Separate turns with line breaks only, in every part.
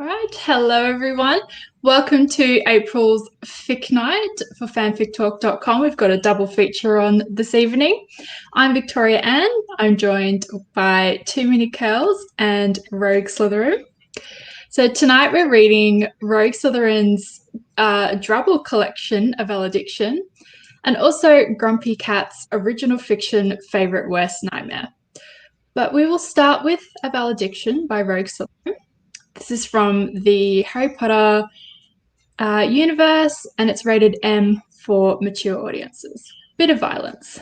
All right, hello everyone. Welcome to April's Fic Night for fanfictalk.com. We've got a double feature on this evening. I'm Victoria Ann. I'm joined by Too Many Curls and Rogue Slytherin. So tonight we're reading Rogue Slytherin's Drabble collection, A Valediction, and also Grumpy Cat's original fiction favourite worst nightmare. But we will start with A Valediction by Rogue Slytherin. This is from the Harry Potter universe, and it's rated M for mature audiences. Bit of violence.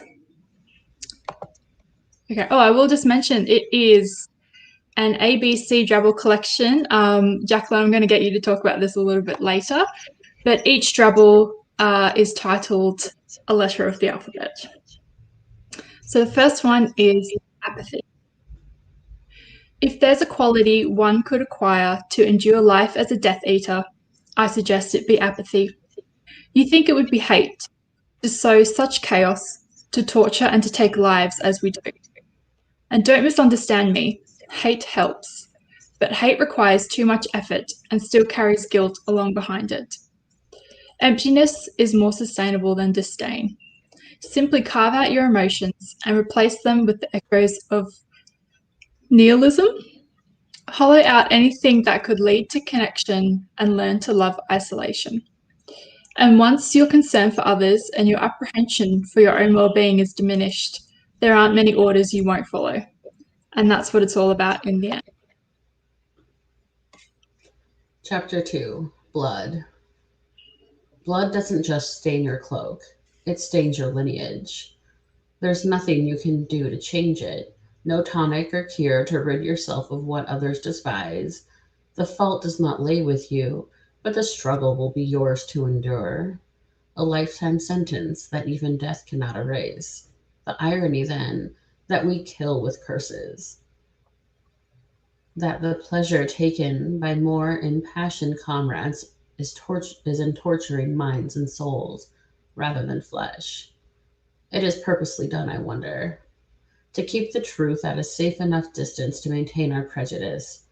Okay. Oh, I will just mention it is an ABC Drabble collection. Jacqueline, I'm going to get you to talk about this a little bit later, but each Drabble is titled A Letter of the Alphabet. So the first one is apathy. If there's a quality one could acquire to endure life as a Death Eater, I suggest it be apathy. You think it would be hate, to sow such chaos, to torture and to take lives as we do. And don't misunderstand me, hate helps, but hate requires too much effort and still carries guilt along behind it. Emptiness is more sustainable than disdain. Simply carve out your emotions and replace them with the echoes of nihilism. Hollow out anything that could lead to connection and learn to love isolation. And once your concern for others and your apprehension for your own well-being is diminished, there aren't many orders you won't follow. And that's what it's all about in the end.
Chapter 2, Blood. Blood doesn't just stain your cloak, it stains your lineage. There's nothing you can do to change it, no tonic or cure to rid yourself of what others despise. The fault does not lay with you, but the struggle will be yours to endure. A lifetime sentence that even death cannot erase. The irony, then, that we kill with curses. That the pleasure taken by more impassioned comrades is in torturing minds and souls rather than flesh. It is purposely done, I wonder, to keep the truth at a safe enough distance to maintain our prejudice,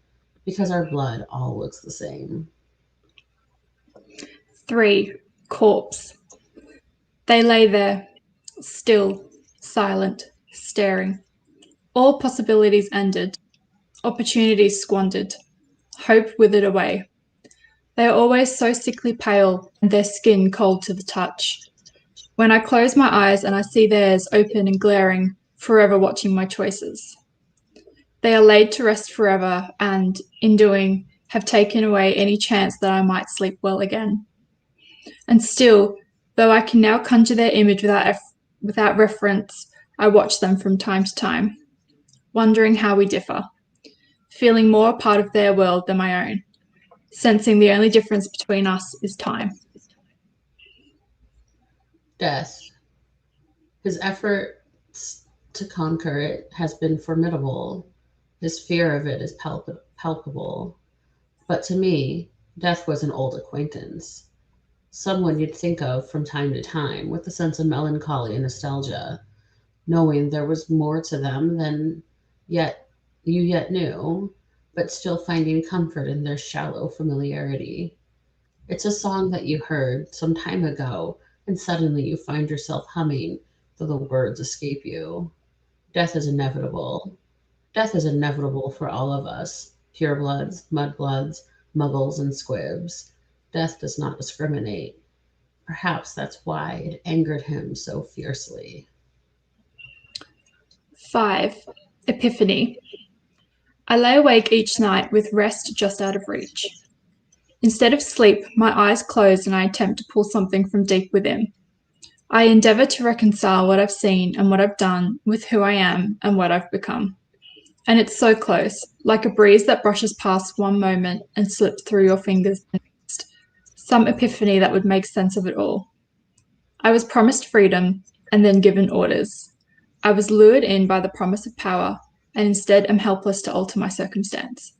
because our blood all looks the same.
3. Corpse. They lay there, still, silent, staring. All possibilities ended, opportunities squandered, hope withered away. They are always so sickly pale, and their skin cold to the touch. When I close my eyes and I see theirs open and glaring, forever watching my choices. They are laid to rest forever, and, in doing, have taken away any chance that I might sleep well again. And still, though I can now conjure their image without reference, I watch them from time to time, wondering how we differ, feeling more a part of their world than my own, sensing the only difference between us is time.
Death. His efforts to conquer it has been formidable. His fear of it is palpable. But to me, death was an old acquaintance. Someone you'd think of from time to time with a sense of melancholy and nostalgia, knowing there was more to them than you yet knew, but still finding comfort in their shallow familiarity. It's a song that you heard some time ago, and suddenly you find yourself humming, though the words escape you. Death is inevitable. Death is inevitable for all of us, purebloods, mudbloods, muggles, and squibs. Death does not discriminate. Perhaps that's why it angered him so fiercely.
5. Epiphany. I lay awake each night with rest just out of reach. Instead of sleep, my eyes close and I attempt to pull something from deep within. I endeavour to reconcile what I've seen and what I've done with who I am and what I've become. And it's so close, like a breeze that brushes past one moment and slips through your fingers the next. Some epiphany that would make sense of it all. I was promised freedom and then given orders. I was lured in by the promise of power and instead am helpless to alter my circumstance.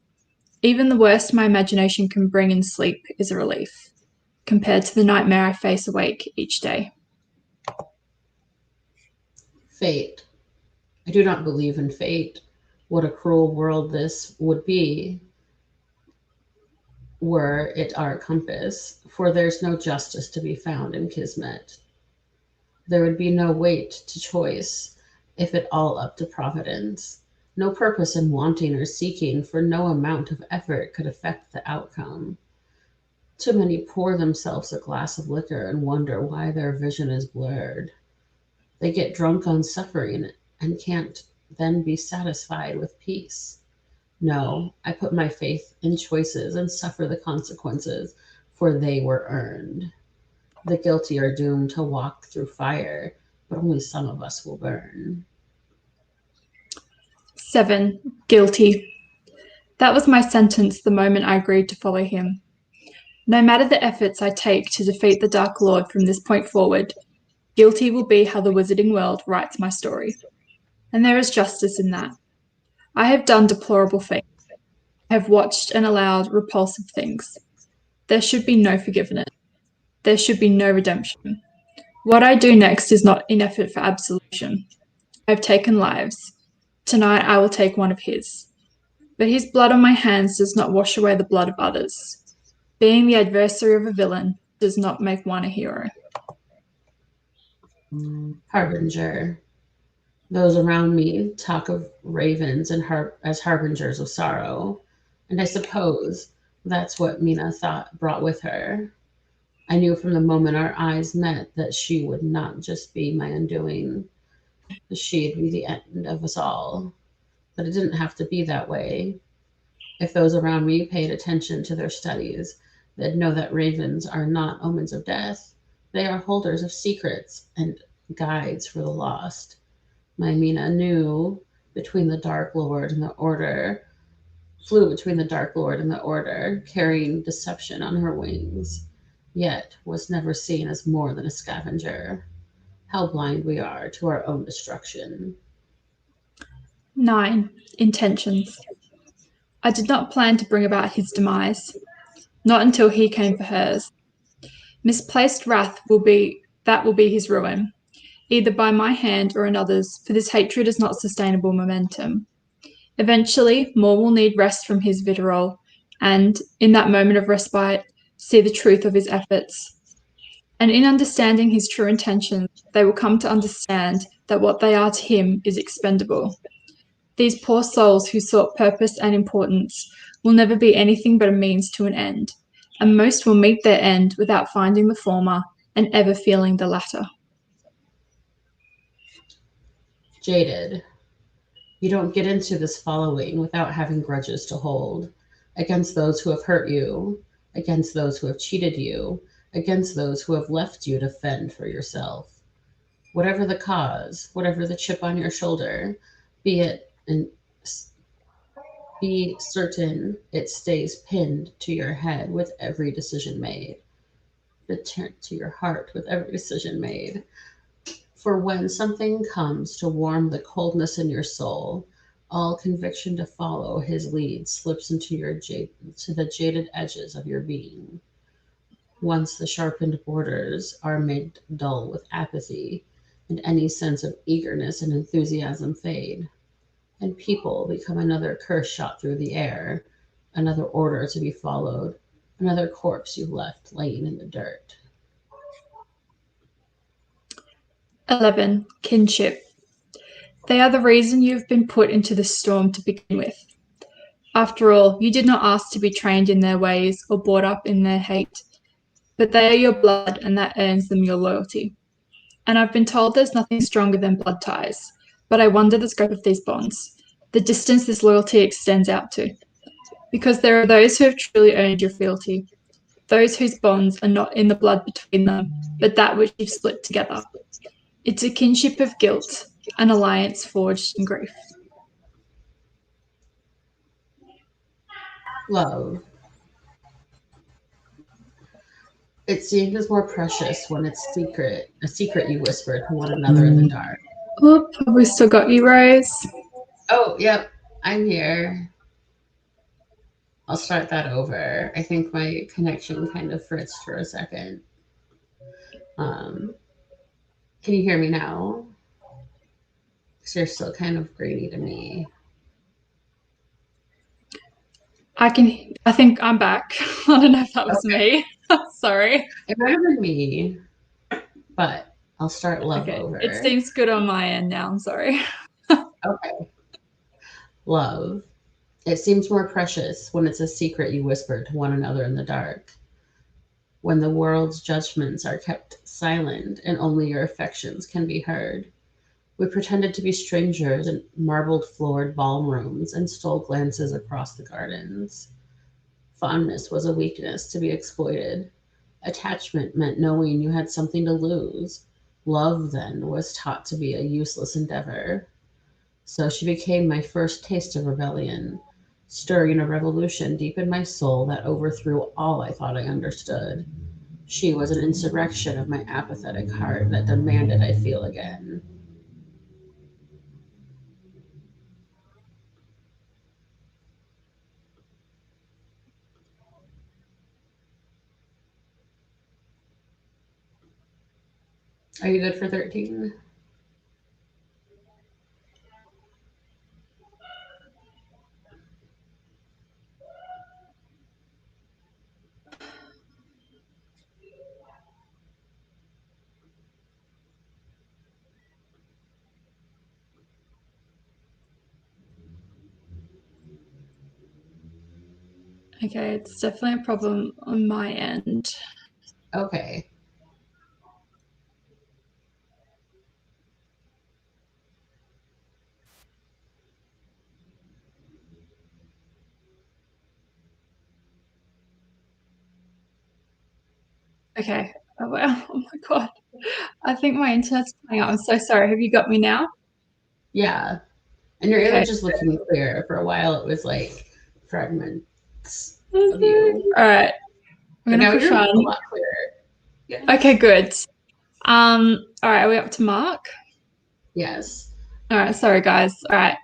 Even the worst my imagination can bring in sleep is a relief, compared to the nightmare I face awake each day.
Fate. I do not believe in fate. What a cruel world this would be. were it our compass, for there's no justice to be found in kismet. There would be no weight to choice if it all up to Providence. No purpose in wanting or seeking, for no amount of effort could affect the outcome. Too many pour themselves a glass of liquor and wonder why their vision is blurred. They get drunk on suffering and can't then be satisfied with peace. No, I put my faith in choices and suffer the consequences, for they were earned. The guilty are doomed to walk through fire, but only some of us will burn.
7. Guilty. That was my sentence the moment I agreed to follow him. No matter the efforts I take to defeat the Dark Lord from this point forward, guilty will be how the wizarding world writes my story. And there is justice in that. I have done deplorable things. I have watched and allowed repulsive things. There should be no forgiveness. There should be no redemption. What I do next is not in effort for absolution. I have taken lives. Tonight I will take one of his. But his blood on my hands does not wash away the blood of others. Being the adversary of a villain does not make one a hero.
Harbinger. Those around me talk of ravens and as harbingers of sorrow, and I suppose that's what Mina thought brought with her. I knew from the moment our eyes met that she would not just be my undoing, she'd be the end of us all. But it didn't have to be that way. If those around me paid attention to their studies, they'd know that ravens are not omens of death. They are holders of secrets and guides for the lost. My Mina knew between the Dark Lord and the Order, flew between the Dark Lord and the Order, carrying deception on her wings, yet was never seen as more than a scavenger. How blind we are to our own destruction.
9. Intentions. I did not plan to bring about his demise, not until he came for hers. Misplaced wrath will be his ruin, either by my hand or another's, for this hatred is not sustainable momentum. Eventually, Moore will need rest from his vitriol, and, in that moment of respite, see the truth of his efforts. And in understanding his true intentions, they will come to understand that what they are to him is expendable. These poor souls who sought purpose and importance will never be anything but a means to an end, and most will meet their end without finding the former and ever feeling the latter.
Jaded. You don't get into this following without having grudges to hold against those who have hurt you, against those who have cheated you, against those who have left you to fend for yourself. Whatever the cause, whatever the chip on your shoulder, be it and be certain it stays pinned to your head with every decision made, to your heart with every decision made. For when something comes to warm the coldness in your soul, all conviction to follow his lead slips into to the jaded edges of your being. Once the sharpened borders are made dull with apathy, and any sense of eagerness and enthusiasm fade, and people become another curse shot through the air, another order to be followed, another corpse you left laying in the dirt.
11. Kinship. They are the reason you have been put into the storm to begin with. After all, you did not ask to be trained in their ways or brought up in their hate, but they are your blood and that earns them your loyalty. And I've been told there's nothing stronger than blood ties, but I wonder the scope of these bonds, the distance this loyalty extends out to. Because there are those who have truly earned your fealty, those whose bonds are not in the blood between them, but that which you've split together. It's a kinship of guilt, an alliance forged in grief.
Love. It seems more precious when it's secret, a secret you whisper to one another in the dark.
Oh, have we still got you, Rose?
Oh, yep, I'm here. I'll start that over. I think my connection kind of fritzed for a second. Can you hear me now? Because you're still kind of grainy to me.
I think I'm back. I don't know if that was
Okay.
me. Sorry.
It might have been me, but I'll start love
Okay. It
over.
seems good on my end now. I'm sorry.
Okay. Love. It seems more precious when it's a secret you whisper to one another in the dark. When the world's judgments are kept silent and only your affections can be heard. We pretended to be strangers in marbled floored ballrooms and stole glances across the gardens. Fondness was a weakness to be exploited. Attachment meant knowing you had something to lose. Love, then, was taught to be a useless endeavor. So she became my first taste of rebellion, stirring a revolution deep in my soul that overthrew all I thought I understood. She was an insurrection of my apathetic heart that demanded I feel again. Are you good for 13?
Okay, it's definitely a problem on my end.
Okay.
Okay. Oh, wow. Oh my God. I think my internet's playing out. I'm so sorry. Have you got me now?
Yeah. And your
Okay.
image is looking clear. For a while, it was like fragments of
All
you.
right. I'm
But
gonna
now
push
you're
on.
a lot clearer.
Okay,
Yes.
good. All right, are we up to Mark?
Yes.
All right, sorry guys. All right.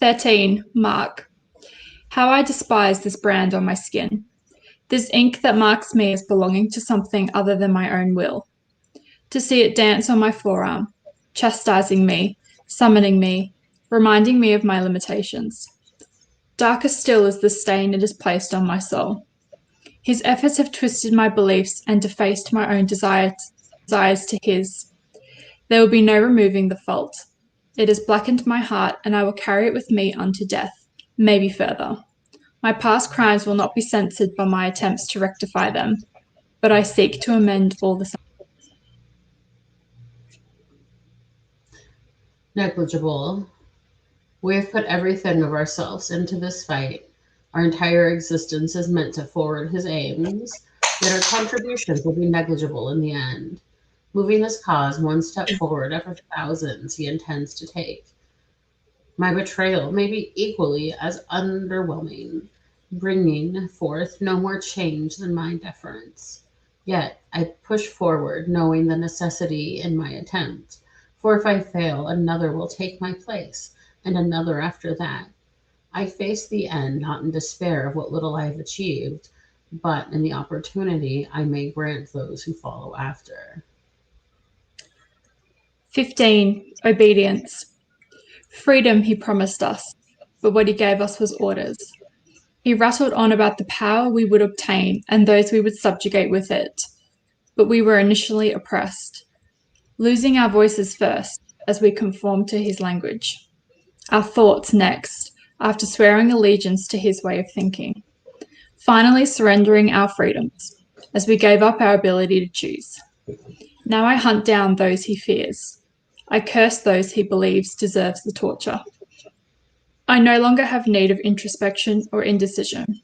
13, Mark. How I despise this brand on my skin. This ink that marks me as belonging to something other than my own will. To see it dance on my forearm, chastising me, summoning me, reminding me of my limitations. Darker still is the stain it has placed on my soul. His efforts have twisted my beliefs and defaced my own desires to his. There will be no removing the fault. It has blackened my heart, and I will carry it with me unto death, maybe further. My past crimes will not be censored by my attempts to rectify them, but I seek to amend all the same.
Negligible. We have put everything of ourselves into this fight. Our entire existence is meant to forward his aims, yet our contributions will be negligible in the end, moving this cause one step forward after thousands he intends to take. My betrayal may be equally as underwhelming, bringing forth no more change than my deference. Yet I push forward, knowing the necessity in my attempt. For if I fail, another will take my place, and another after that. I face the end not in despair of what little I have achieved, but in the opportunity I may grant those who follow after.
15. Obedience. Freedom he promised us, but what he gave us was orders. He rattled on about the power we would obtain and those we would subjugate with it, but we were initially oppressed, losing our voices first as we conformed to his language, our thoughts next, after swearing allegiance to his way of thinking, finally surrendering our freedoms as we gave up our ability to choose. Now I hunt down those he fears. I curse those he believes deserves the torture. I no longer have need of introspection or indecision.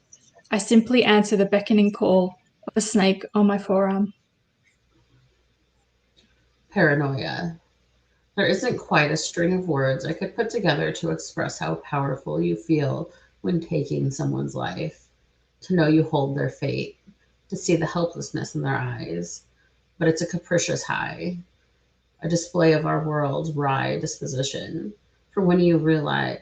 I simply answer the beckoning call of a snake on my forearm.
Paranoia. There isn't quite a string of words I could put together to express how powerful you feel when taking someone's life, to know you hold their fate, to see the helplessness in their eyes. But it's a capricious high, a display of our world's wry disposition. For when you realize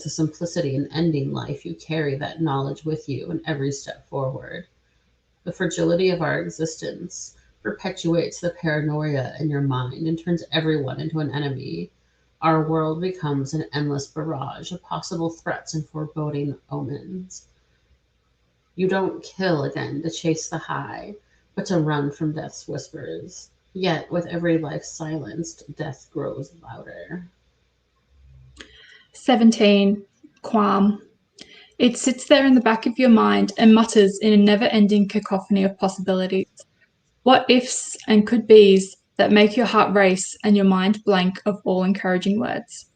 the simplicity in ending life, you carry that knowledge with you in every step forward. The fragility of our existence perpetuates the paranoia in your mind and turns everyone into an enemy. Our world becomes an endless barrage of possible threats and foreboding omens. You don't kill again to chase the high, but to run from death's whispers. Yet, with every life silenced, death grows louder.
17. Qualm. It sits there in the back of your mind and mutters in a never-ending cacophony of possibilities. What ifs and could be's that make your heart race and your mind blank of all encouraging words.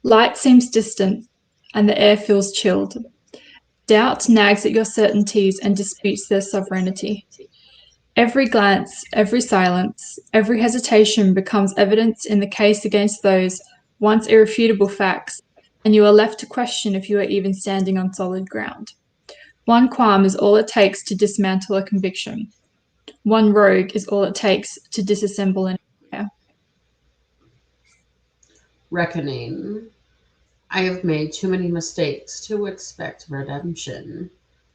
Light seems distant, and the air feels chilled. Doubt nags at your certainties and disputes their sovereignty. Every glance, every silence, every hesitation becomes evidence in the case against those once irrefutable facts, and you are left to question if you are even standing on solid ground. One qualm is all it takes to dismantle a conviction. One rogue is all it takes to disassemble an empire.
Reckoning. I have made too many mistakes to expect redemption.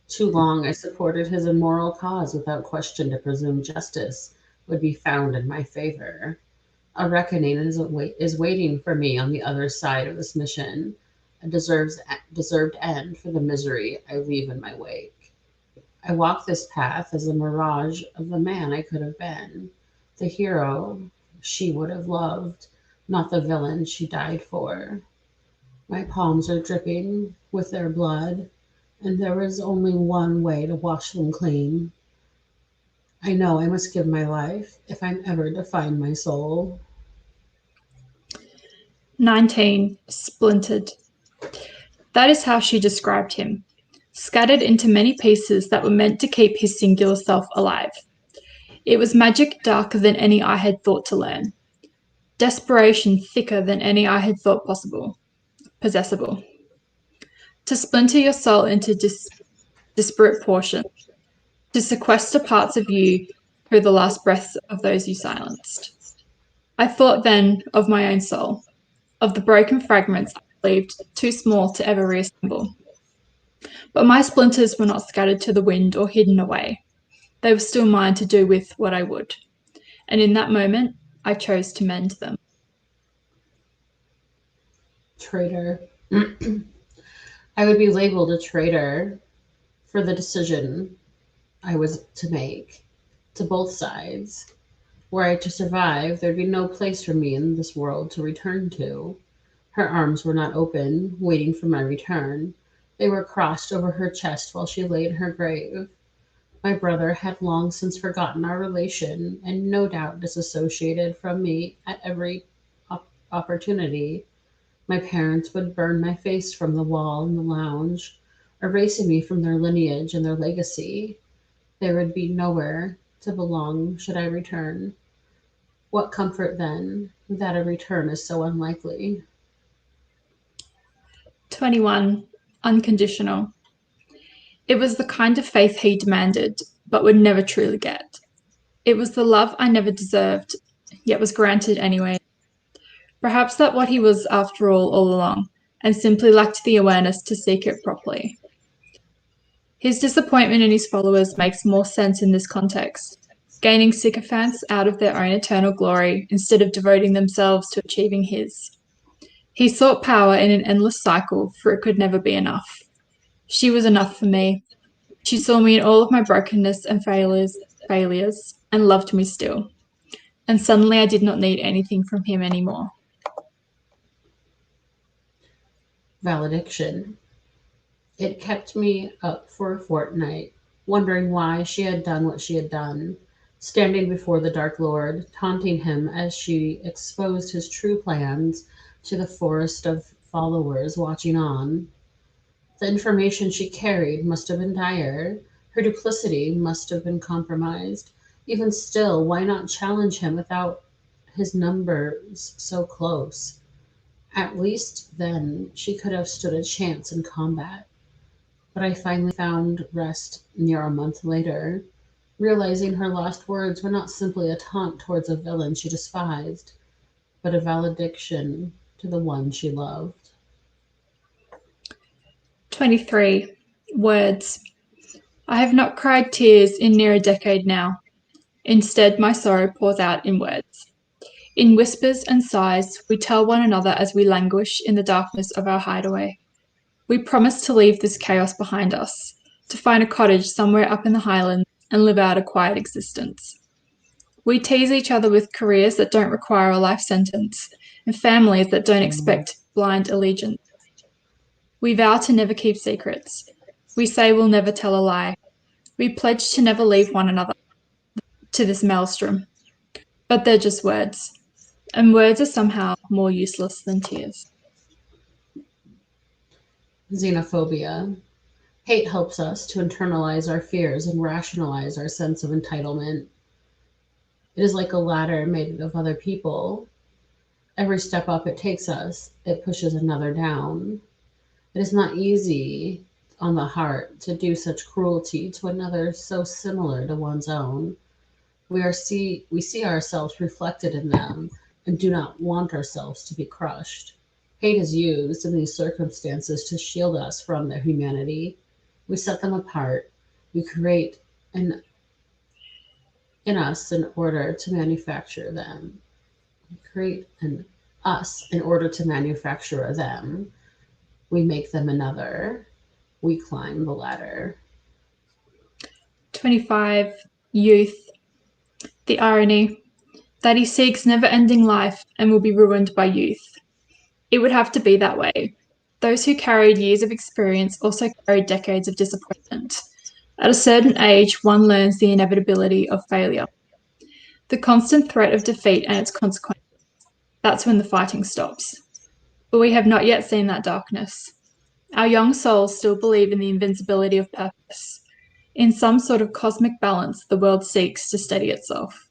Too long I supported his immoral cause without question to presume justice would be found in my favor. A reckoning is waiting for me on the other side of this mission, a deserved end for the misery I leave in my wake. I walk this path as a mirage of the man I could have been, the hero she would have loved, not the villain she died for. My palms are dripping with their blood, and there is only one way to wash them clean. I know I must give my life if I'm ever to find my soul.
19. Splintered. That is how she described him, scattered into many pieces that were meant to keep his singular self alive. It was magic darker than any I had thought to learn, desperation thicker than any I had thought possessible. To splinter your soul into disparate portions, to sequester parts of you through the last breaths of those you silenced. I thought then of my own soul, of the broken fragments I believed too small to ever reassemble. But my splinters were not scattered to the wind or hidden away. They were still mine to do with what I would. And in that moment, I chose to mend them.
Traitor. I would be labeled a traitor for the decision I was to make to both sides. Were I to survive, there'd be no place for me in this world to return to. Her arms were not open, waiting for my return. They were crossed over her chest while she lay in her grave. My brother had long since forgotten our relation and no doubt disassociated from me at every opportunity. My parents would burn my face from the wall in the lounge, erasing me from their lineage and their legacy. There would be nowhere to belong should I return. What comfort then that a return is so unlikely?
21. Unconditional. It was the kind of faith he demanded, but would never truly get. It was the love I never deserved, yet was granted anyway. Perhaps that what he was after all along, and simply lacked the awareness to seek it properly. His disappointment in his followers makes more sense in this context, gaining sycophants out of their own eternal glory instead of devoting themselves to achieving his. He sought power in an endless cycle, for it could never be enough. She was enough for me. She saw me in all of my brokenness and failures, and loved me still. And suddenly I did not need anything from him anymore.
Valediction. It kept me up for a fortnight, wondering why she had done what she had done, standing before the Dark Lord, taunting him as she exposed his true plans to the forest of followers watching on. The information she carried must have been dire. Her duplicity must have been compromised. Even still, why not challenge him without his numbers so close? At least then she could have stood a chance in combat. But I finally found rest near a month later, realizing her last words were not simply a taunt towards a villain she despised, but a valediction to the one she loved.
23. Words. I have not cried tears in near a decade now. Instead, my sorrow pours out in words. In whispers and sighs, we tell one another as we languish in the darkness of our hideaway. We promise to leave this chaos behind us, to find a cottage somewhere up in the Highlands and live out a quiet existence. We tease each other with careers that don't require a life sentence and families that don't expect blind allegiance. We vow to never keep secrets. We say we'll never tell a lie. We pledge to never leave one another to this maelstrom. But they're just words, and words are somehow more useless than tears.
Xenophobia. Hate helps us to internalize our fears and rationalize our sense of entitlement. It is like a ladder made of other people. Every step up it takes us, it pushes another down. It is not easy on the heart to do such cruelty to another so similar to one's own. We see ourselves reflected in them and do not want ourselves to be crushed. Hate is used in these circumstances to shield us from their humanity. We set them apart. We create in us in order to manufacture them. We create an us in order to manufacture them. We make them another. We climb the ladder.
25. Youth. The irony that he seeks never-ending life and will be ruined by youth. It would have to be that way. Those who carried years of experience also carried decades of disappointment. At a certain age, one learns the inevitability of failure, the constant threat of defeat and its consequences. That's when the fighting stops. But we have not yet seen that darkness. Our young souls still believe in the invincibility of purpose. In some sort of cosmic balance, the world seeks to steady itself.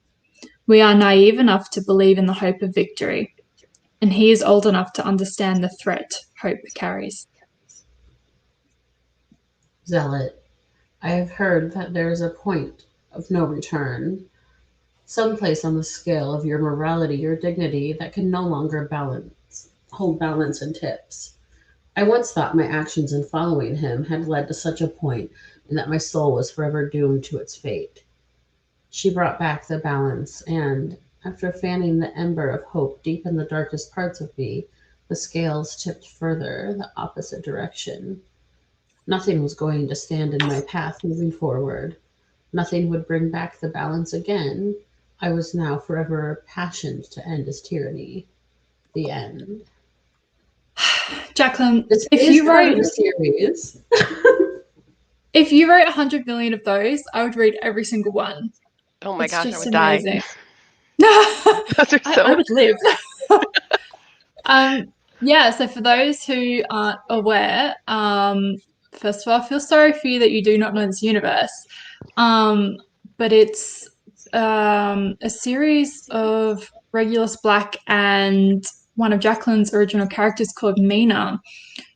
We are naive enough to believe in the hope of victory, and he is old enough to understand the threat hope carries.
Zealot. I have heard that there is a point of no return, some place on the scale of your morality or dignity that can no longer hold balance and tips. I once thought my actions in following him had led to such a point, and that my soul was forever doomed to its fate. She brought back the balance, and, after fanning the ember of hope deep in the darkest parts of me, the scales tipped further, the opposite direction. Nothing was going to stand in my path moving forward. Nothing would bring back the balance again. I was now forever passioned to end his tyranny. The end.
Jacqueline,
This
if
is
you
part of
wrote
the series.
if you wrote 100 million of those, I would read every single one.
Oh my
It's
gosh, I
just
would
amazing.
die. Those are so.
I would live. Yeah, so for those who aren't aware, first of all, I feel sorry for you that you do not know this universe. But it's a series of Regulus Black and one of Jacqueline's original characters called Mina,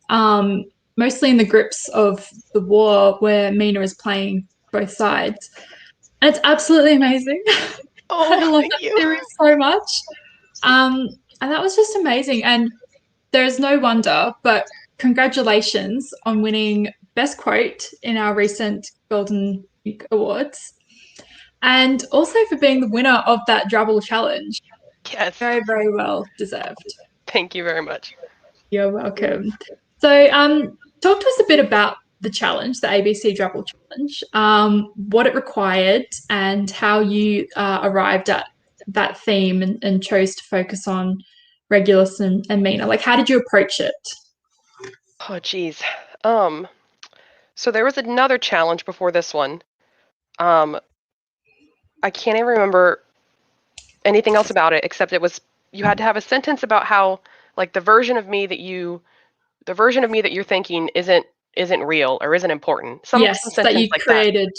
mostly in the grips of the war where Mina is playing both sides. And it's absolutely amazing.
Oh,
I love
thank
that
you.
series so much. And that was just amazing. And there's no wonder, but congratulations on winning Best Quote in our recent Golden Week Awards. And also for being the winner of that Drabble Challenge.
Yes.
Very, very well deserved.
Thank you very much.
You're welcome. So talk to us a bit about the challenge, the ABC Drabble Challenge, what it required and how you arrived at that theme and chose to focus on Regulus and Mina. Like, how did you approach it?
Oh, geez. So there was another challenge before this one. I can't even remember anything else about it except it was you had to have a sentence about how like the version of me that you're thinking isn't real or isn't important. Some
Yes,
sentence
that you
like
created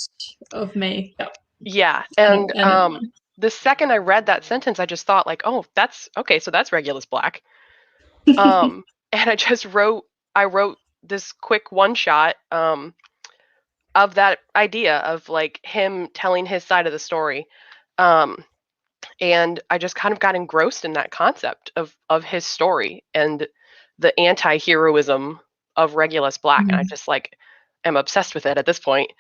of me. Yep.
Yeah, and the second I read that sentence, I just thought like, oh, that's okay. So that's Regulus Black. And I wrote this quick one shot of that idea of like him telling his side of the story. And I just kind of got engrossed in that concept of his story and the anti-heroism of Regulus Black. And I just like am obsessed with it at this point.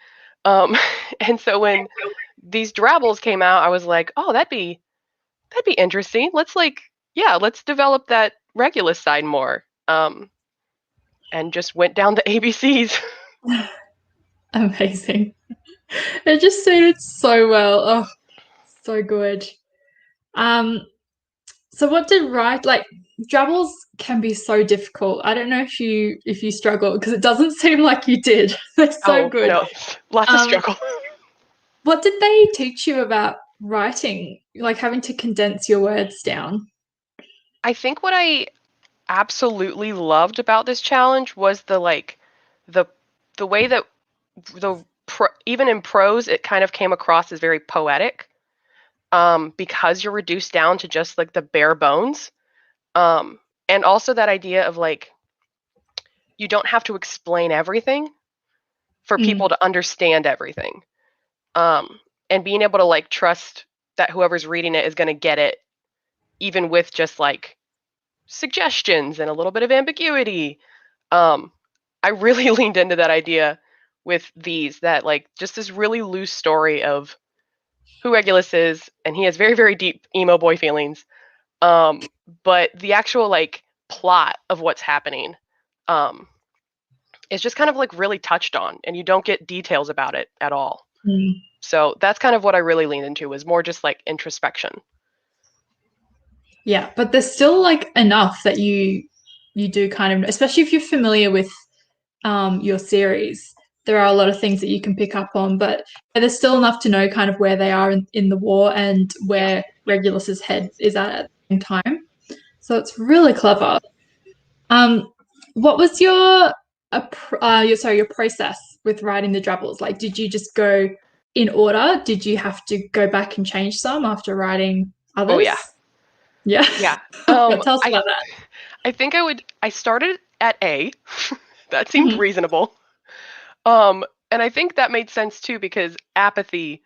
And so when these Drabbles came out, I was like, oh, that'd be interesting. Let's develop that Regulus side more. And just went down the ABCs.
Amazing. It just suited so well. Oh, so good. Um, so what did write like Drabbles can be so difficult. I don't know if you struggle because it doesn't seem like you did. They're so
Oh,
good.
no, lots of
Um,
struggle.
what did they teach you about writing? Like having to condense your words down?
I think what I absolutely loved about this challenge was the the way that even in prose it kind of came across as very poetic, because you're reduced down to just like the bare bones, and also that idea of like you don't have to explain everything for
Mm,
people to understand everything, um, and being able to like trust that whoever's reading it is going to get it, even with just like suggestions and a little bit of ambiguity. um, I really leaned into that idea with these, that like just this really loose story of who Regulus is, and he has very, very deep emo boy feelings. But the actual like plot of what's happening um, is just kind of like really touched on, and you don't get details about it at all.
mm.
So that's kind of what I really leaned into, was more just like introspection.
Yeah, but there's still like enough that you do kind of, especially if you're familiar with your series. There are a lot of things that you can pick up on, but there's still enough to know kind of where they are in the war and
Yeah.
where Regulus's head is at the same time. So it's really clever. Um, what was your process with writing the Drabbles? Like, did you just go in order? Did you have to go back and change some after writing
Oh
others?
yeah.
Yeah.
Yeah.
Yeah, tell us about
I think I started at A. That
that.
seemed
Mhm.
reasonable. And I think that made sense too, because apathy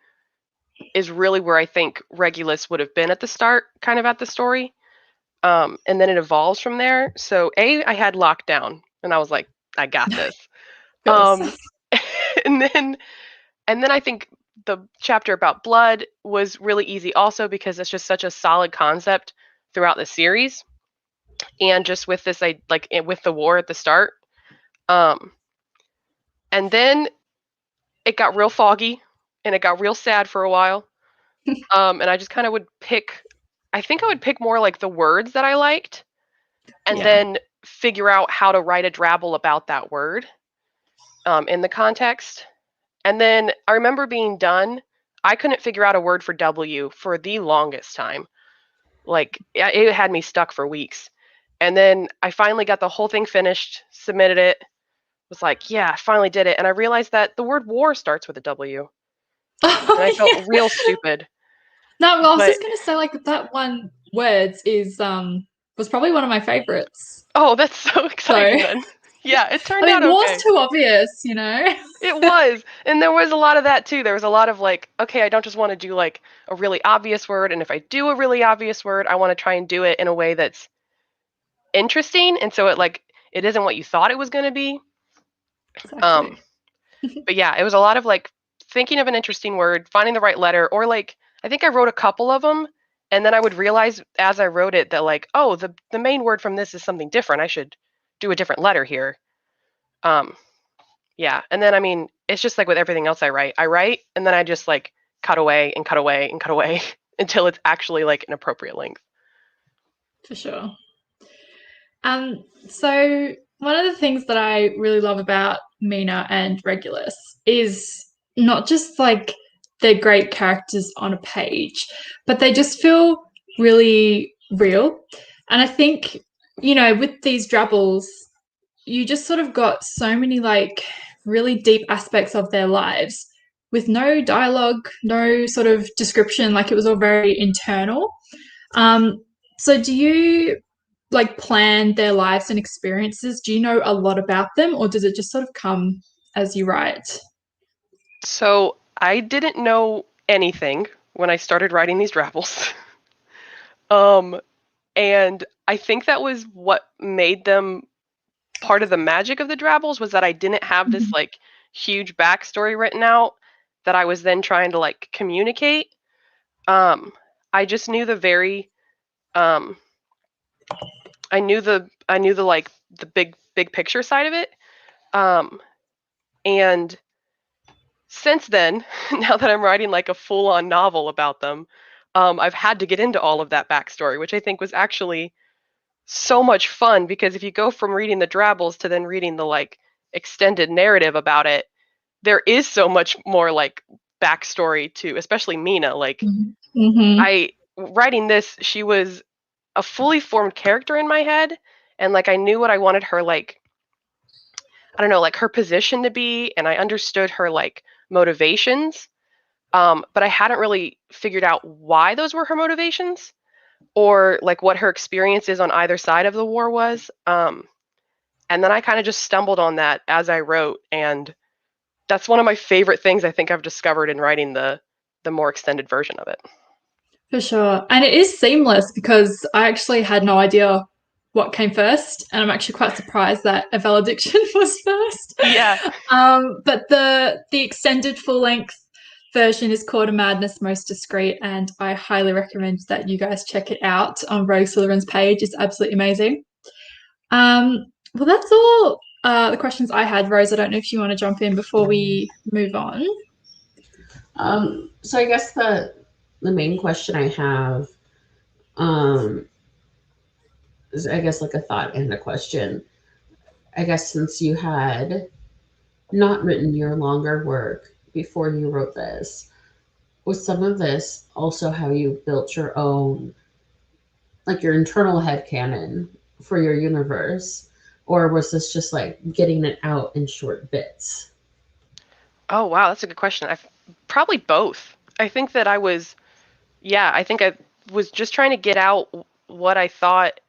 is really where I think Regulus would have been at the start, kind of at the story. And then it evolves from there. So A, I had locked down, and I was like, I got this.
Got
Um,
this.
and then I think the chapter about blood was really easy also, because it's just such a solid concept throughout the series, and just with this, I like it with the war at the start. Um, and then it got real foggy, and it got real sad for a while. And I just kind of would pick. I think I would pick more like the words that I liked, and
Yeah.
then figure out how to write a drabble about that word, in the context. And then I remember being done. I couldn't figure out a word for W for the longest time. Like it had me stuck for weeks. And then I finally got the whole thing finished, submitted it, was like, yeah, I finally did it. And I realized that the word war starts with a W. And I
Oh,
felt
yeah.
real stupid.
No, well, I was
But
just gonna say like that one words is was probably one of my favorites.
oh, that's so
So
exciting then. Yeah, it
I
turned
mean
out
war's
okay.
too obvious, you know?
It was. And there was a lot of that too. There was a lot of like, okay, I don't just want to do like a really obvious word. And if I do a really obvious word, I want to try and do it in a way that's interesting. And so it isn't what you thought it was going to be. Um,
Exactly.
but yeah, it was a lot of like thinking of an interesting word, finding the right letter, or like, I think I wrote a couple of them. And then I would realize as I wrote it that like, oh, the main word from this is something different. I should do a different letter here. Um, Yeah. And then I mean, it's just like with everything else I write and then I just like cut away and cut away and cut away until it's actually like an appropriate length.
For sure. So one of the things that I really love about Mina and Regulus is not just like they're great characters on a page, but they just feel really real. And I think, you know, with these Drabbles, you just sort of got so many like really deep aspects of their lives with no dialogue, no sort of description, like it was all very internal. So do you like plan their lives and experiences? Do you know a lot about them or does it just sort of come as you write?
So I didn't know anything when I started writing these drabbles. um, and I think that was what made them part of the magic of the drabbles, was that I didn't have this
Mhm.
like huge backstory written out that I was then trying to like communicate. Um, I just knew the very um I knew the like the big picture side of it. Um, and since then, now that I'm writing like a full-on novel about them, I've had to get into all of that backstory, which I think was actually so much fun, because if you go from reading the Drabbles to then reading the like extended narrative about it, there is so much more like backstory to, especially Mina. Like
Mm-hmm.
writing this, she was a fully formed character in my head, and like I knew what I wanted her, like, I don't know, like her position to be, and I understood her like motivations. But I hadn't really figured out why those were her motivations, or like what her experiences on either side of the war was. And then I kind of just stumbled on that as I wrote, and that's one of my favorite things I think I've discovered in writing the more extended version of it.
For sure. And it is seamless because I actually had no idea what came first. And I'm actually quite surprised that A Valediction was first.
Yeah.
But the extended full-length version is called A Madness Most Discreet, and I highly recommend that you guys check it out on Rogue Slytherin's page. It's absolutely amazing. Well, that's all the questions I had. Rose, I don't know if you want to jump in before we move on.
So I guess the main question I have is, I guess, like a thought and a question. I guess since you had not written your longer work before you wrote this, was some of this also how you built your own, like your internal headcanon for your universe? Or was this just like getting it out in short bits?
Oh, wow, that's a good question. I've probably both. I think that I was just trying to get out what I thought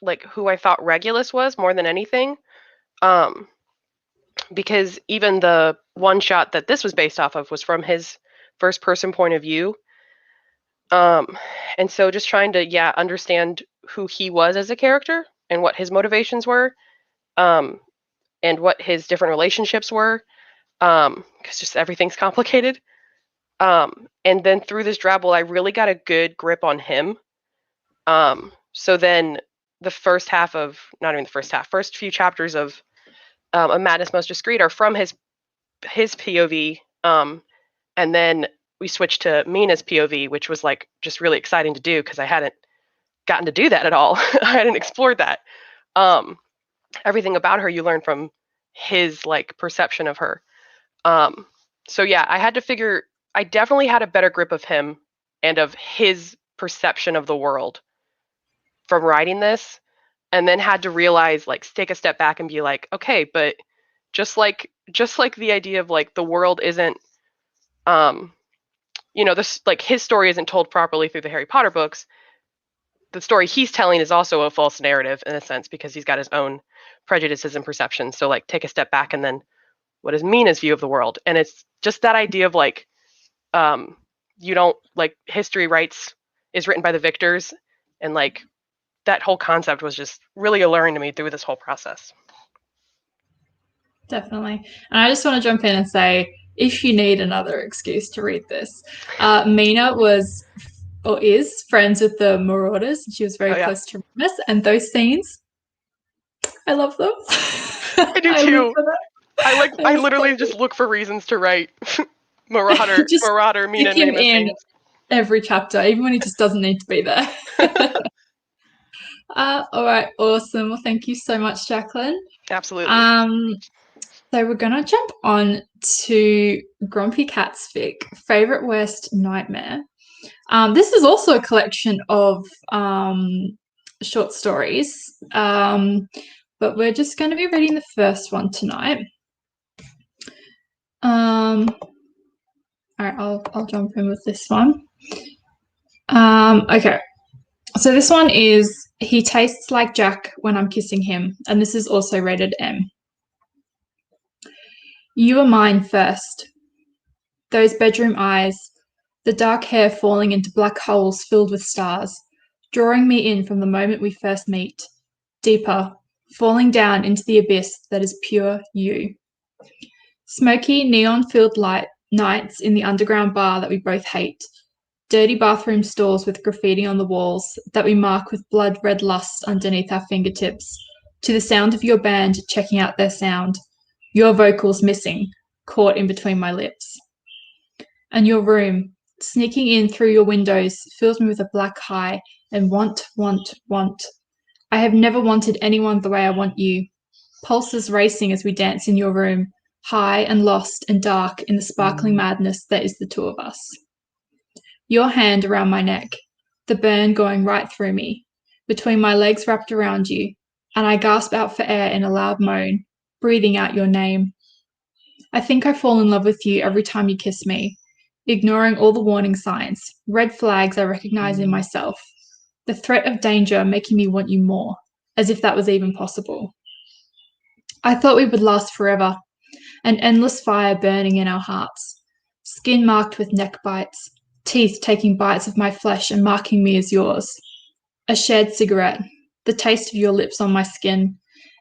like who I thought Regulus was more than anything. Because even the one shot that this was based off of was from his first person point of view. And so just trying to understand who he was as a character and what his motivations were, and what his different relationships were, because just everything's complicated. And then through this Drabble, I really got a good grip on him. So then the first few chapters of A Madness Most Discreet are from his POV, and then we switched to Mina's POV, which was like just really exciting to do because I hadn't gotten to do that at all. I hadn't explored that. Everything about her you learn from his like perception of her. So yeah, I definitely had a better grip of him and of his perception of the world from writing this, and then had to realize, like, take a step back and be like, okay, but just like the idea of like the world isn't, this, like, his story isn't told properly through the Harry Potter books. The story he's telling is also a false narrative in a sense, because he's got his own prejudices and perceptions. So like take a step back, and then what is Mina's view of the world? And it's just that idea of like, you don't, like, history is written by the victors, and like that whole concept was just really alluring to me through this whole process.
Definitely. And I just want to jump in and say, if you need another excuse to read this, Mina was or is friends with the Marauders. She was very close to Remus, and those scenes, I love them.
I do too. I literally just look for reasons to write Marauder, Mina,
and Remus in every chapter, even when he just doesn't need to be there. All right, awesome. Well, thank you so much, Jacqueline.
Absolutely.
So we're gonna jump on to Grumpy Cat's fic, Favorite Worst Nightmare. This is also a collection of short stories, but we're just going to be reading the first one tonight. All right, I'll jump in with this one. Okay, so this one is He Tastes Like Jack When I'm Kissing Him, and this is also rated M. You were mine first. Those bedroom eyes, the dark hair falling into black holes filled with stars, drawing me in from the moment we first meet, deeper, falling down into the abyss that is pure you. Smoky, neon-filled nights in the underground bar that we both hate, dirty bathroom stalls with graffiti on the walls that we mark with blood-red lust underneath our fingertips, to the sound of your band checking out their sound, your vocals missing, caught in between my lips. And your room, sneaking in through your windows, fills me with a black high and want. I have never wanted anyone the way I want you. Pulses racing as we dance in your room, high and lost and dark in the sparkling madness that is the two of us. Your hand around my neck, the burn going right through me, between my legs wrapped around you, and I gasp out for air in a loud moan, breathing out your name. I think I fall in love with you every time you kiss me, ignoring all the warning signs, red flags I recognize in myself, the threat of danger making me want you more, as if that was even possible. I thought we would last forever, an endless fire burning in our hearts, skin marked with neck bites, teeth taking bites of my flesh and marking me as yours, a shared cigarette, the taste of your lips on my skin,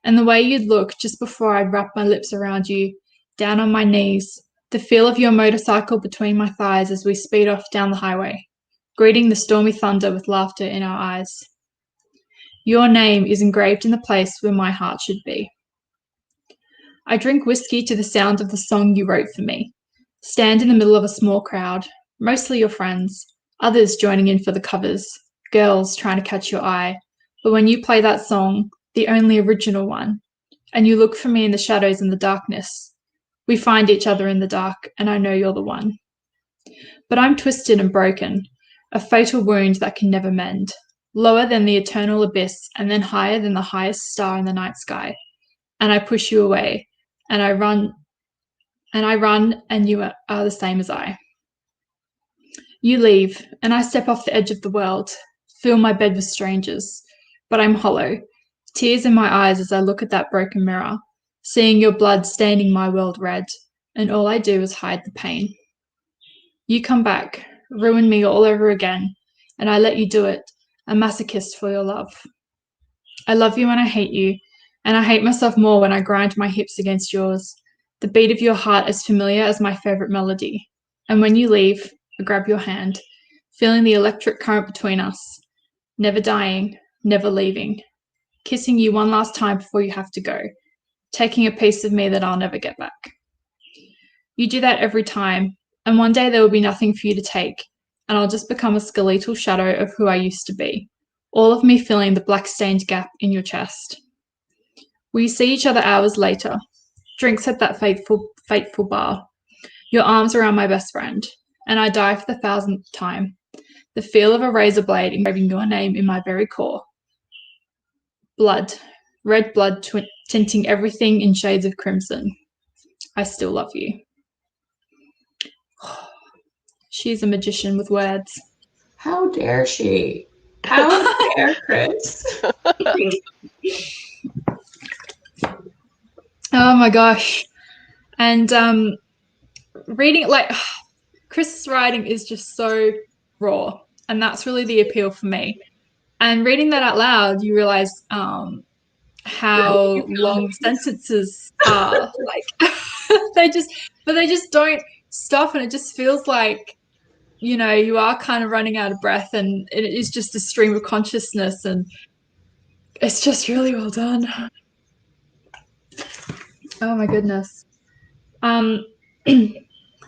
and the way you'd look just before I'd wrap my lips around you, down on my knees, the feel of your motorcycle between my thighs as we speed off down the highway, greeting the stormy thunder with laughter in our eyes. Your name is engraved in the place where my heart should be. I drink whiskey to the sound of the song you wrote for me, stand in the middle of a small crowd, mostly your friends, others joining in for the covers, girls trying to catch your eye. But when you play that song, the only original one, and you look for me in the shadows and the darkness, we find each other in the dark, and I know you're the one. But I'm twisted and broken, a fatal wound that can never mend, lower than the eternal abyss and then higher than the highest star in the night sky. And I push you away, and I run, and you are the same as I. You leave, and I step off the edge of the world, fill my bed with strangers, but I'm hollow, tears in my eyes as I look at that broken mirror, seeing your blood staining my world red, and all I do is hide the pain. You come back, ruin me all over again, and I let you do it, a masochist for your love. I love you and I hate you, and I hate myself more when I grind my hips against yours, the beat of your heart as familiar as my favourite melody. And when you leave, I grab your hand, feeling the electric current between us, never dying, never leaving, kissing you one last time before you have to go, taking a piece of me that I'll never get back. You do that every time, and one day there will be nothing for you to take, and I'll just become a skeletal shadow of who I used to be, all of me filling the black-stained gap in your chest. We see each other hours later, drinks at that fateful bar, your arms around my best friend, and I die for the 1000th time, the feel of a razor blade engraving your name in my very core. Blood, red blood tinting everything in shades of crimson. I still love you. She's a magician with words.
How dare she? How dare Chris?
Oh my gosh. And reading it, like, Chris's writing is just so raw, and that's really the appeal for me. And reading that out loud, you realize how long sentences are. Like, they just don't stop, and it just feels like, you know, you are kind of running out of breath, and it is just a stream of consciousness, and it's just really well done. Oh my goodness.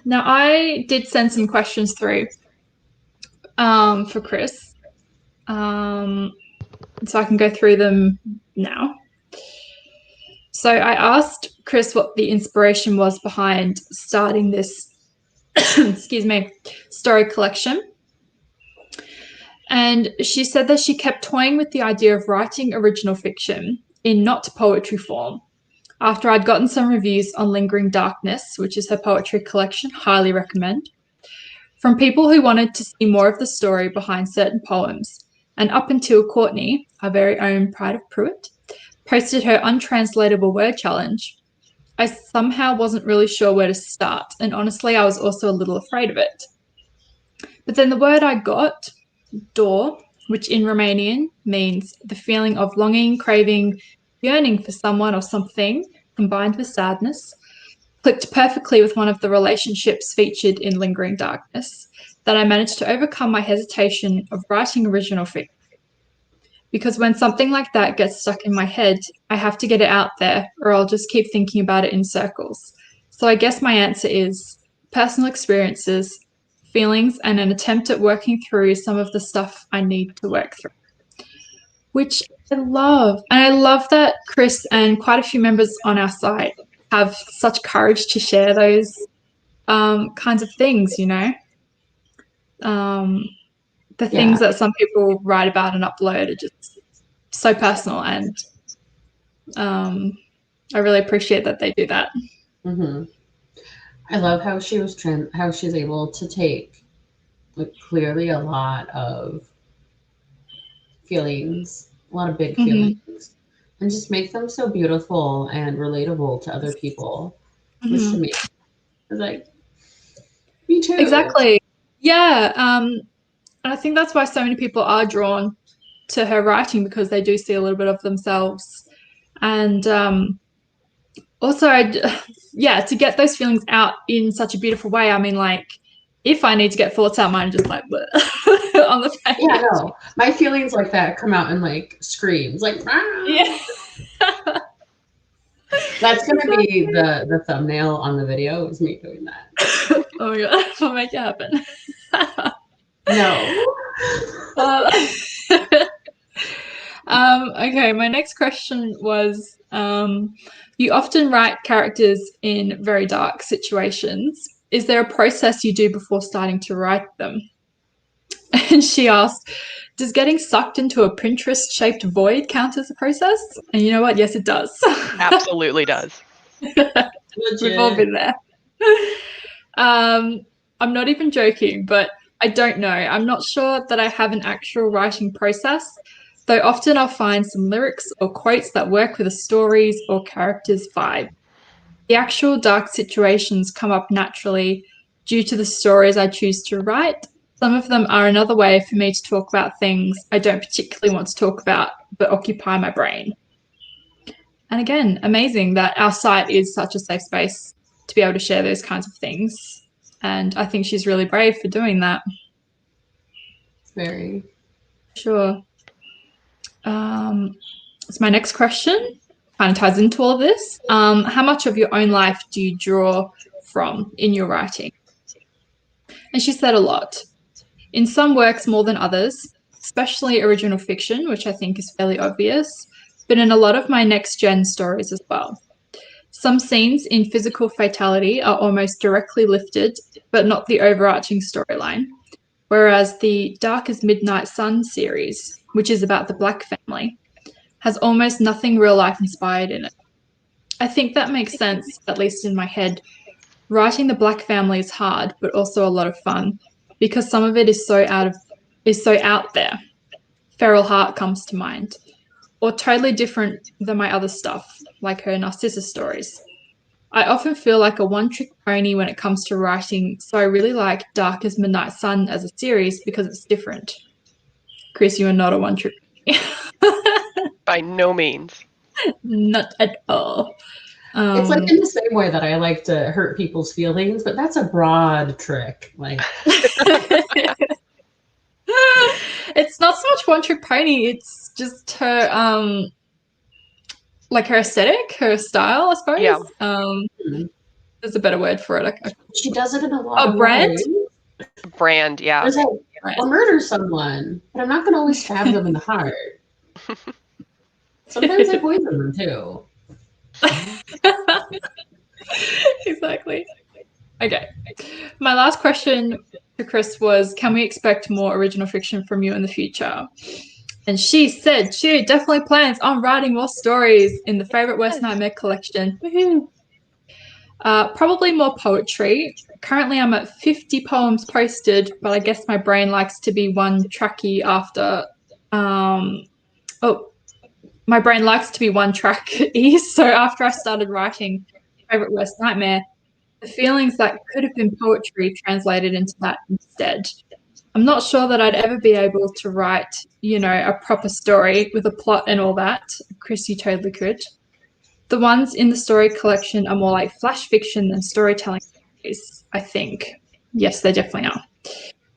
Now I did send some questions through for Chris, so I can go through them now. So I asked Chris what the inspiration was behind starting this excuse me, story collection. And she said that she kept toying with the idea of writing original fiction in not poetry form after I'd gotten some reviews on Lingering Darkness, which is her poetry collection, highly recommend, from people who wanted to see more of the story behind certain poems. And up until Courtney, our very own Pride of Pruitt, posted her untranslatable word challenge, I somehow wasn't really sure where to start, and honestly, I was also a little afraid of it. But then the word I got, dor, which in Romanian means the feeling of longing, craving, yearning for someone or something, combined with sadness, clicked perfectly with one of the relationships featured in Lingering Darkness, that I managed to overcome my hesitation of writing original fiction. Because when something like that gets stuck in my head, I have to get it out there, or I'll just keep thinking about it in circles. So I guess my answer is personal experiences, feelings, and an attempt at working through some of the stuff I need to work through, which I love. And I love that Chris and quite a few members on our site have such courage to share those kinds of things, you know. The things that some people write about and upload are just so personal, and I really appreciate that they do that.
Mm-hmm. I love how she was how she's able to take like clearly a lot of feelings, a lot of big feelings, and just make them so beautiful and relatable to other people. Which to me is like, me too.
Exactly. Yeah. And I think that's why so many people are drawn to her writing, because they do see a little bit of themselves. And also, to get those feelings out in such a beautiful way. I mean, like, if I need to get thoughts out, mine just like on the page.
Yeah, no, my feelings like that come out in like screams, like
yeah.
That's gonna be the thumbnail on the video, is me doing that.
Oh my god, I'll make it happen.
No.
Okay, my next question was, you often write characters in very dark situations. Is there a process you do before starting to write them? And she asked, does getting sucked into a Pinterest-shaped void count as a process? And you know what? Yes, it does.
Absolutely does.
We've all been there. I'm not even joking, but I don't know. I'm not sure that I have an actual writing process, though often I'll find some lyrics or quotes that work with a story's or character's vibe. The actual dark situations come up naturally due to the stories I choose to write. Some of them are another way for me to talk about things I don't particularly want to talk about, but occupy my brain. And again, amazing that our site is such a safe space to be able to share those kinds of things. And I think she's really brave for doing that.
Very.
Sure. So my next question kind of ties into all of this. How much of your own life do you draw from in your writing? And she said a lot. In some works more than others, especially original fiction, which I think is fairly obvious, but in a lot of my next-gen stories as well. Some scenes in Physical Fatality are almost directly lifted, but not the overarching storyline, whereas the Dark as Midnight Sun series, which is about the Black family, has almost nothing real-life inspired in it. I think that makes sense, at least in my head. Writing the Black family is hard, but also a lot of fun, because some of it is so out there. Feral Heart comes to mind, or totally different than my other stuff, like her Narcissus stories. I often feel like a one-trick pony when it comes to writing, so I really like Dark as Midnight Sun as a series because it's different. Chris, you are not a one-trick pony.
By no means.
Not at all.
It's like in the same way that I like to hurt people's feelings, but that's a broad trick. Like
it's not so much one trick pony, it's just her like her aesthetic, her style, I suppose.
Yeah.
There's a better word for it.
She does it in a lot of
brand?
ways.
Brand, yeah.
I'll murder someone, but I'm not going to always stab them in the heart. Sometimes I poison them too.
Exactly. Okay. My last question to Chris was, can we expect more original fiction from you in the future? And she said she definitely plans on writing more stories in the Favorite Worst Nightmare collection. Woohoo! Probably more poetry. Currently I'm at 50 poems posted, but I guess my brain likes to be one tracky after my brain likes to be one tracky. So after I started writing Favorite Worst Nightmare, the feelings that could have been poetry translated into that instead. I'm not sure that I'd ever be able to write, a proper story with a plot and all that. Chris, you totally could. The ones in the story collection are more like flash fiction than storytelling stories, I think. Yes, they definitely are.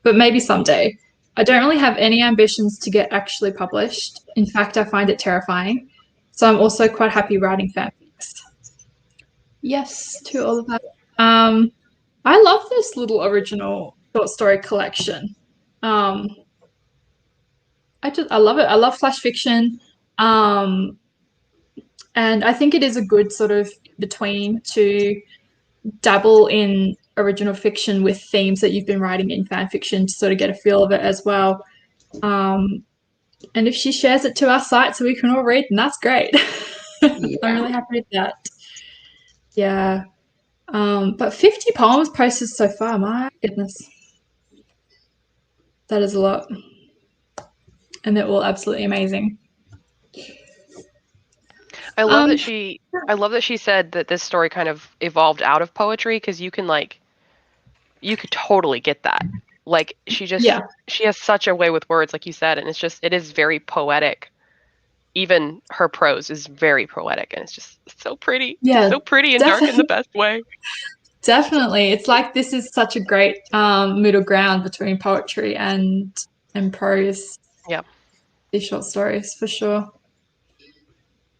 But maybe someday. I don't really have any ambitions to get actually published. In fact, I find it terrifying. So I'm also quite happy writing fanfics. Yes to all of that. I love this little original short story collection. I love it. I love flash fiction. And I think it is a good sort of between to dabble in original fiction with themes that you've been writing in fan fiction to sort of get a feel of it as well. And if she shares it to our site so we can all read, then that's great.
Yeah.
I'm really happy with that. Yeah. But 50 poems posted so far, my goodness. That is a lot. And they're all absolutely amazing.
I love that she said that this story kind of evolved out of poetry, because you could totally get that. Like she has such a way with words, like you said, and it is very poetic. Even her prose is very poetic, and it's just so pretty.
Yeah,
so pretty and dark in the best way.
Definitely. It's like this is such a great middle ground between poetry and prose.
Yeah.
These short stories, for sure.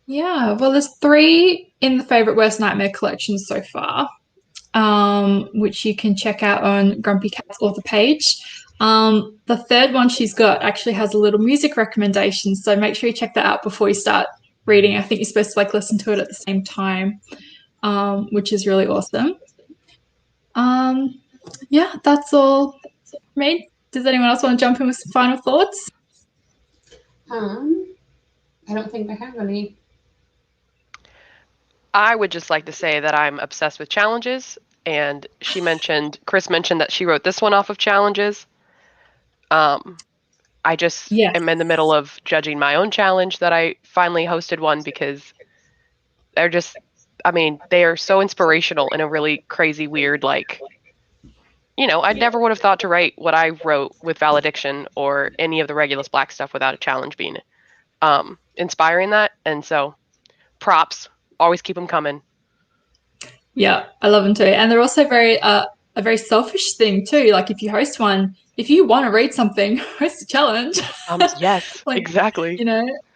Yeah, well, there's 3 in the Favorite Worst Nightmare collection so far, which you can check out on Grumpy Cat's author page. The 3rd one she's got actually has a little music recommendation, so make sure you check that out before you start reading. I think you're supposed to like listen to it at the same time, which is really awesome. Yeah, that's all for me. Does anyone else want to jump in with some final thoughts?
I don't think I have any.
I would just like to say that I'm obsessed with challenges, and Chris mentioned that she wrote this one off of challenges. I just am in the middle of judging my own challenge that I finally hosted one, because they are so inspirational in a really crazy, weird, like, I never would have thought to write what I wrote with Valediction or any of the Regulus Black stuff without a challenge being inspiring that. And so props, always keep them coming.
Yeah, I love them too. And they're also a very selfish thing too. Like if you host one, if you want to read something, host a challenge.
Yes, like, exactly.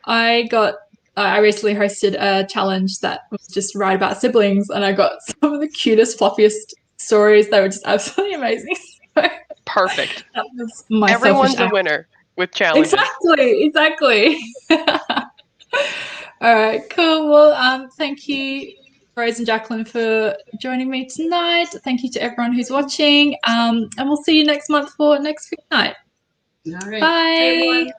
I recently hosted a challenge that was just write about siblings, and I got some of the cutest, fluffiest stories. They were just absolutely amazing.
Perfect.
That was my
Everyone's a winner with challenges.
Exactly. All right, cool. Well, thank you, Rose and Jacqueline, for joining me tonight. Thank you to everyone who's watching. And we'll see you next month for next week night.
All right.
Bye.